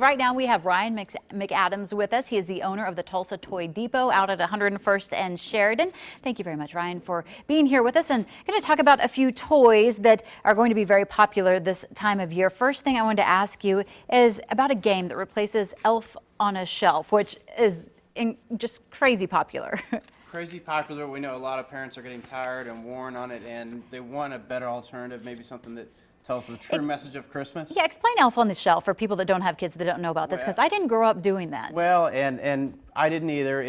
Right now we have Ryan McAdams with us. He is the owner of the Tulsa Toy Depot out at 101st and Sheridan. Thank you very much, Ryan, for being here with us and going to talk about a few toys that are going to be very popular this time of year. First thing I wanted to ask you is about a game that replaces Elf on a Shelf, which is just crazy popular. Crazy popular. We know a lot of parents are getting tired and worn on it, and they want a better alternative, maybe something that tells the true message of Christmas. Yeah, explain Elf on the Shelf for people that don't have kids that don't know about this, because I didn't grow up doing that. Well, and I didn't either.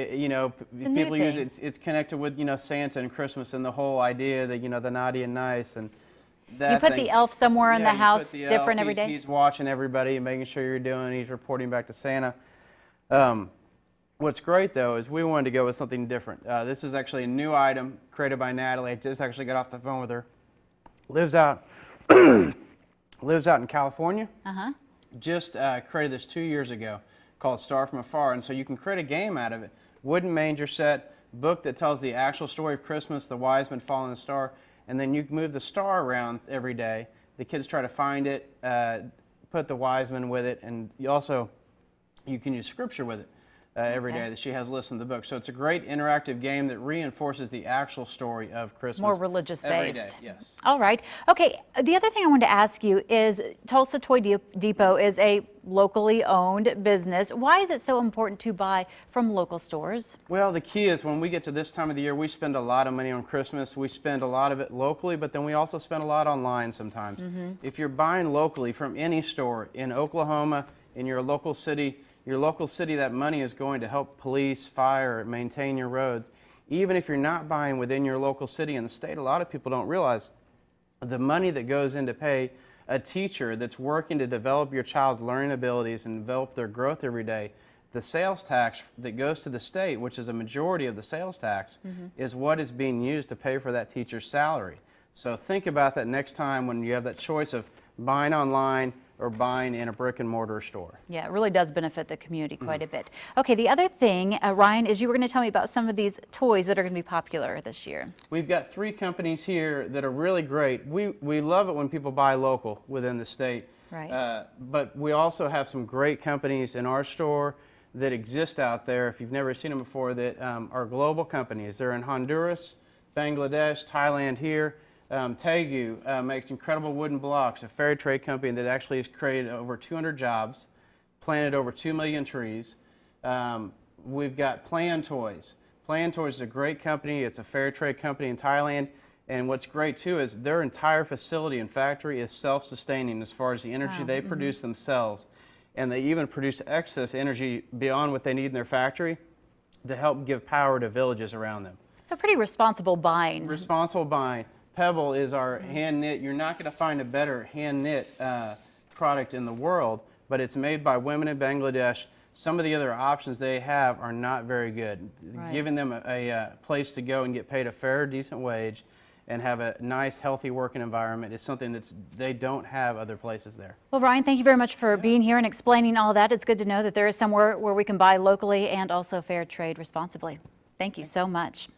People use it. It's connected with Santa and Christmas and the whole idea that the naughty and nice and that. You put the elf somewhere in the house, different every day. He's watching everybody and making sure you're doing. He's reporting back to Santa. What's great though is we wanted to go with something different. This is actually a new item created by Natalie. I just actually got off the phone with her. Lives out in California. Just created this 2 years ago, called Star from Afar, and so you can create a game out of it. Wooden manger set, book that tells the actual story of Christmas, the wise men following the star, and then you move the star around every day. The kids try to find it, put the wise men with it, and you can use scripture with it. Every day that she has listed in the book. So it's a great interactive game that reinforces the actual story of Christmas. More religious based. Every day, yes. All right. Okay, the other thing I wanted to ask you is Tulsa Toy Depot is a locally owned business. Why is it so important to buy from local stores? Well, the key is when we get to this time of the year, we spend a lot of money on Christmas. We spend a lot of it locally, but then we also spend a lot online sometimes. If you're buying locally from any store in Oklahoma, in your local city, that money is going to help police, fire, maintain your roads. Even if you're not buying within your local city and the state, a lot of people don't realize the money that goes in to pay a teacher that's working to develop your child's learning abilities and develop their growth every day. The sales tax that goes to the state, which is a majority of the sales tax, is what is being used to pay for that teacher's salary. So think about that next time when you have that choice of buying online or buying in a brick and mortar store. Yeah, it really does benefit the community quite a bit. Okay, the other thing, Ryan, is you were going to tell me about some of these toys that are going to be popular this year. We've got 3 companies here that are really great. We love it when people buy local within the state. Right. But we also have some great companies in our store that exist out there, if you've never seen them before, that are global companies. They're in Honduras, Bangladesh, Thailand here. Tegu makes incredible wooden blocks, a fair trade company that actually has created over 200 jobs, planted over 2 million trees. We've got Plan Toys. Plan Toys is a great company. It's a fair trade company in Thailand. And what's great too is their entire facility and factory is self-sustaining as far as the energy they produce themselves. And they even produce excess energy beyond what they need in their factory to help give power to villages around them. So pretty responsible buying. Responsible buying. Pebble is our hand knit. You're not going to find a better hand knit product in the world, but it's made by women in Bangladesh. Some of the other options they have are not very good. Right. Giving them a place to go and get paid a fair, decent wage and have a nice, healthy working environment is something that they don't have other places there. Well, Ryan, thank you very much for being here and explaining all that. It's good to know that there is somewhere where we can buy locally and also fair trade responsibly. Thank you so much.